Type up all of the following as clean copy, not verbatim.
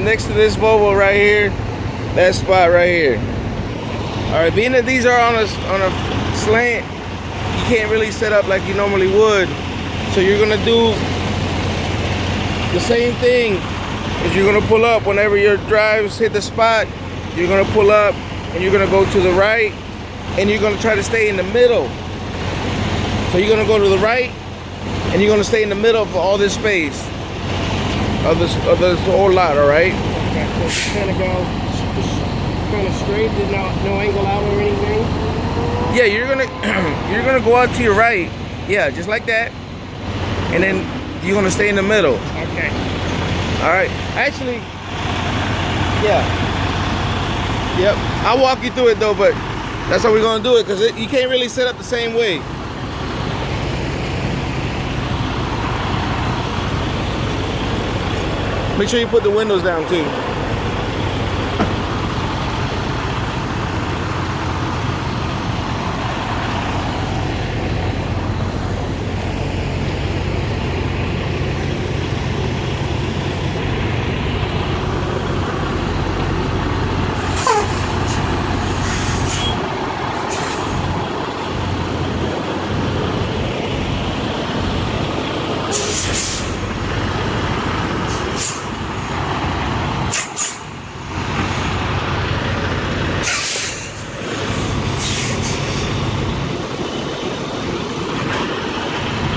next to this Volvo right here, that spot right here. All right, being that these are on a slant, you can't really set up like you normally would. So you're gonna do the same thing as you're gonna pull up whenever your drives hit the spot. You're gonna pull up and you're gonna go to the right and you're gonna try to stay in the middle. So you're gonna go to the right and you're gonna stay in the middle of all this space of this whole lot, all right? Okay, so just kind of go kind of straight, no angle out or anything? Yeah, you're gonna go out to your right. Yeah, just like that. And then you're gonna stay in the middle. Okay. All right. Actually, yeah. Yep. I'll walk you through it though, but that's how we're gonna do it because you can't really set up the same way. Make sure you put the windows down too.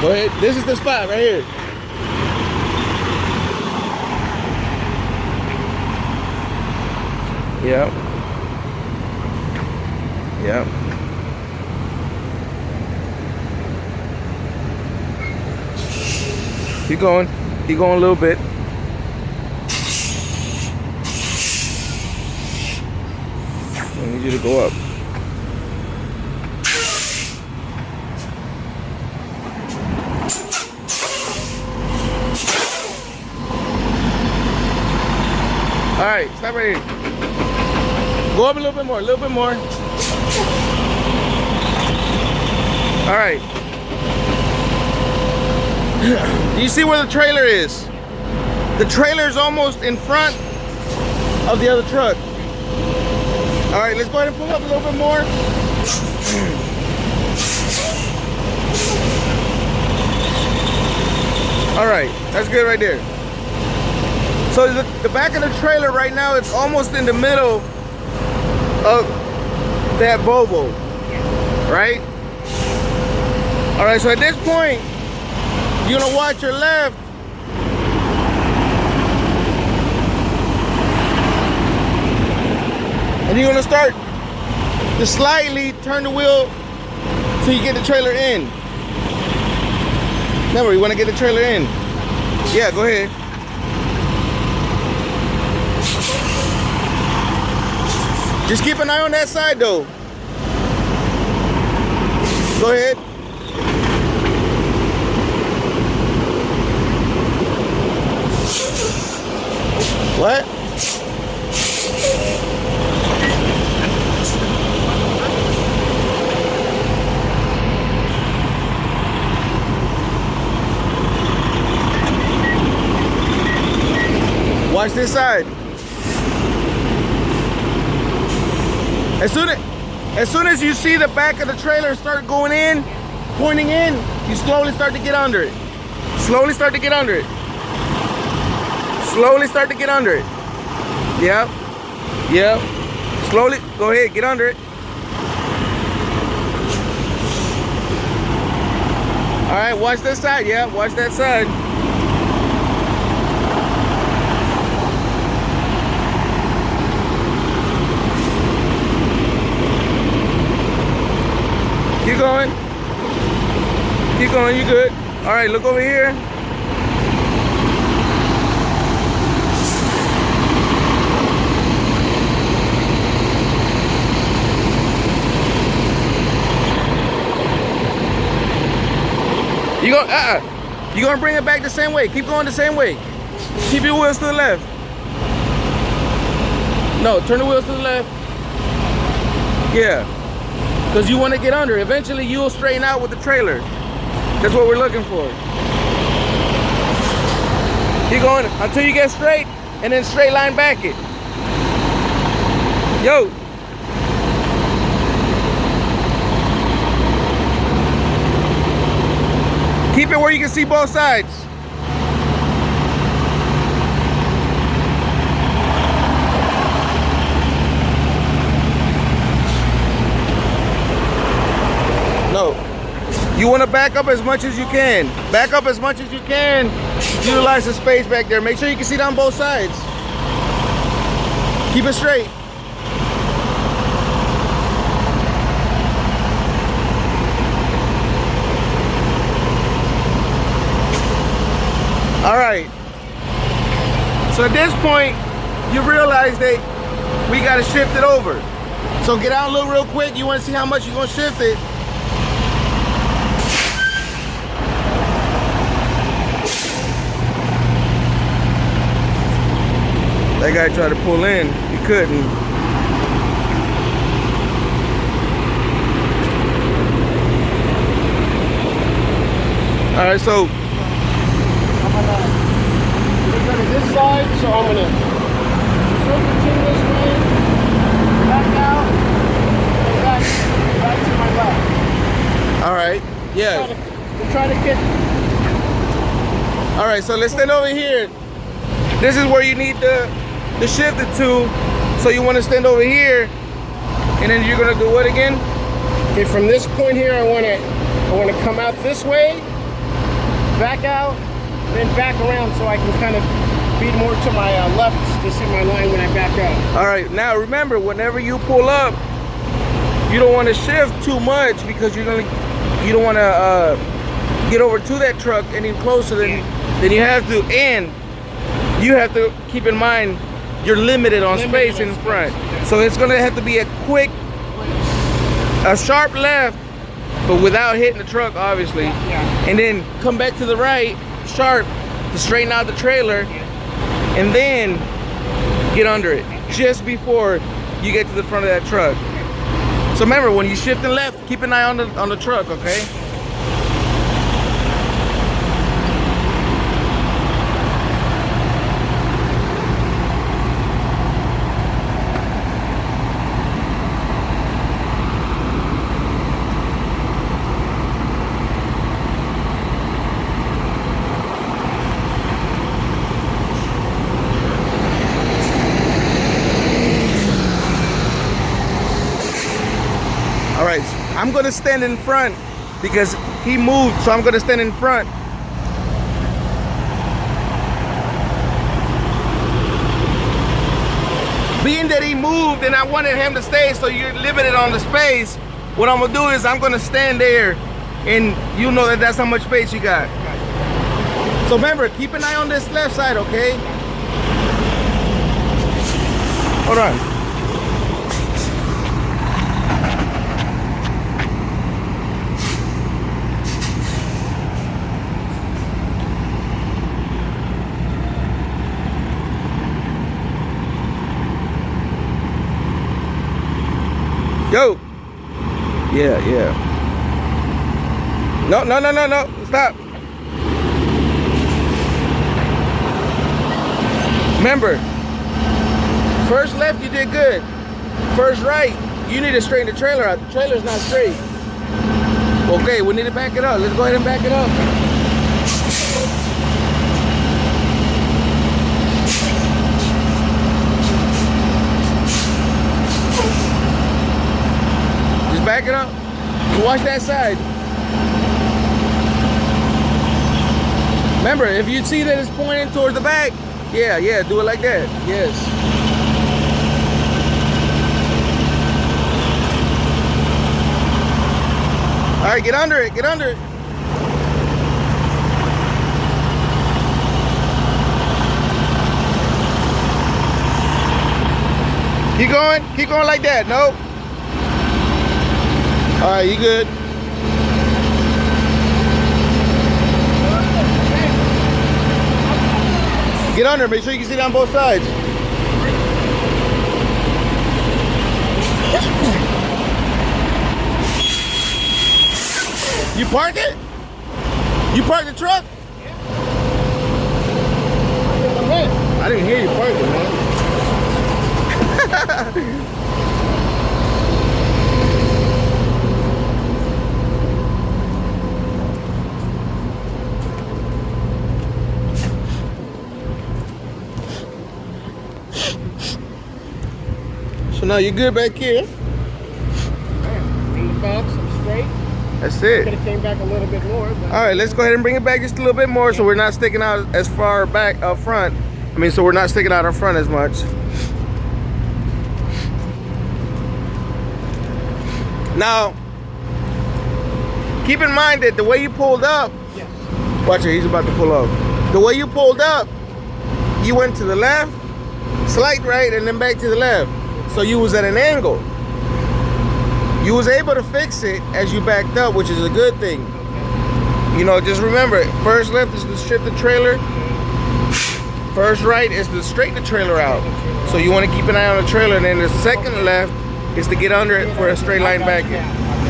Go ahead. This is the spot right here. Yep. Yep. Keep going. Keep going a little bit. I need you to go up. All right, stop right here. Go up a little bit more, a little bit more. All right. Do you see where the trailer is? The trailer is almost in front of the other truck. All right, let's go ahead and pull up a little bit more. All right, that's good right there. So the back of the trailer right now, it's almost in the middle of that Volvo, right? All right, so at this point, you're gonna watch your left. And you're gonna start to slightly turn the wheel till you get the trailer in. Remember, you wanna get the trailer in. Yeah, go ahead. Just keep an eye on that side though. Go ahead. What? Watch this side. As soon as you see the back of the trailer start going in, pointing in, you slowly start to get under it. Slowly start to get under it. Slowly start to get under it. Yep. Yep. Slowly. Go ahead. Get under it. All right. Watch that side. Yeah. Watch that side. Keep going. Keep going. You good. All right. Look over here. You're gonna bring it back the same way. Keep going the same way. Keep your wheels to the left. No, turn the wheels to the left. Yeah. Because you want to get under. Eventually you'll straighten out with the trailer. That's what we're looking for. Keep going until you get straight, and then straight line back it. Yo. Keep it where you can see both sides. No. You want to back up as much as you can. Back up as much as you can. Utilize the space back there. Make sure you can see down both sides. Keep it straight. All right. So at this point, you realize that we got to shift it over. So get out and look real quick. You want to see how much you're going to shift it. That guy tried to pull in, he couldn't. All right, so I'm gonna go to this side, so I'm gonna flip the chin this way, back out, and back to my left. all right, yeah. Try to get. All right, so let's stand over here. This is where you need the shift it to. So you want to stand over here, and then you're gonna do what again? Okay, from this point here, I want to come out this way, back out, then back around, so I can kind of be more to my left, just in my line when I back out. All right, now remember, whenever you pull up, you don't want to shift too much because you don't want to get over to that truck any closer than you have to, and you have to keep in mind you're limited on space in front. So it's gonna have to be a quick, a sharp left, but without hitting the truck, obviously. Yeah. And then come back to the right, sharp, to straighten out the trailer, and then get under it just before you get to the front of that truck. So remember, when you shift and left, keep an eye on the truck, okay? All right, I'm gonna stand in front because he moved, so I'm gonna stand in front. Being that he moved and I wanted him to stay, so you're limited on the space, what I'm gonna do is I'm gonna stand there and you know that that's how much space you got. So remember, keep an eye on this left side, okay? Hold on. Go. Yeah. No. Stop. Remember, first left you did good. First right, you need to straighten the trailer out. The trailer's not straight. Okay, we need to back it up. Let's go ahead and back it up. Back it up. Watch that side. Remember, if you see that it's pointing towards the back, yeah, do it like that. Yes. All right, get under it. Get under it. Keep going like that. Nope. All right, you good? Get under, make sure you can see down both sides. You parked it? You parked the truck? Okay. I didn't hear you park it. So now you're good back here. In the box, I'm straight. That's Could it. have came back a little bit more, but All right, let's go ahead and bring it back just a little bit more so we're not sticking out as far back up front. I mean, so we're not sticking out up front as much. Now, keep in mind that the way you pulled up, yes. watch it, he's about to pull up. The way you pulled up, you went to the left, slight right, and then back to the left. So you was at an angle. You was able to fix it as you backed up, which is a good thing. You know, just remember, first left is to shift the trailer. First right is to straighten the trailer out. So you want to keep an eye on the trailer, and then the second left is to get under it for a straight line back in.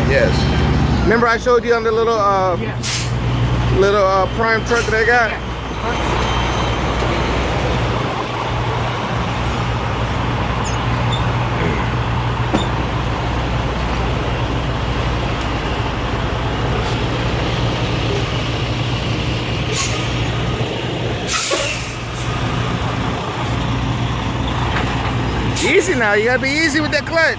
Yes. Remember I showed you on the little prime truck that I got? Easy now, you gotta be easy with that clutch.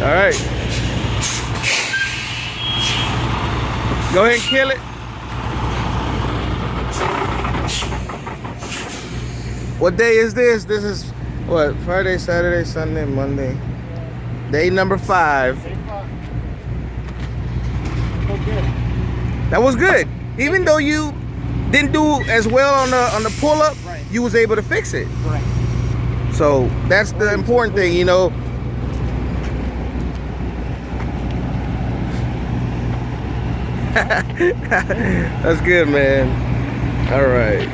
All right. Go ahead and kill it. What day is this? This is what? Friday, Saturday, Sunday, Monday. Day number 5. That was good. Even though you didn't do as well on the pull up, Right. you was able to fix it. Right. So that's the important thing, you know. That's good, man. All right.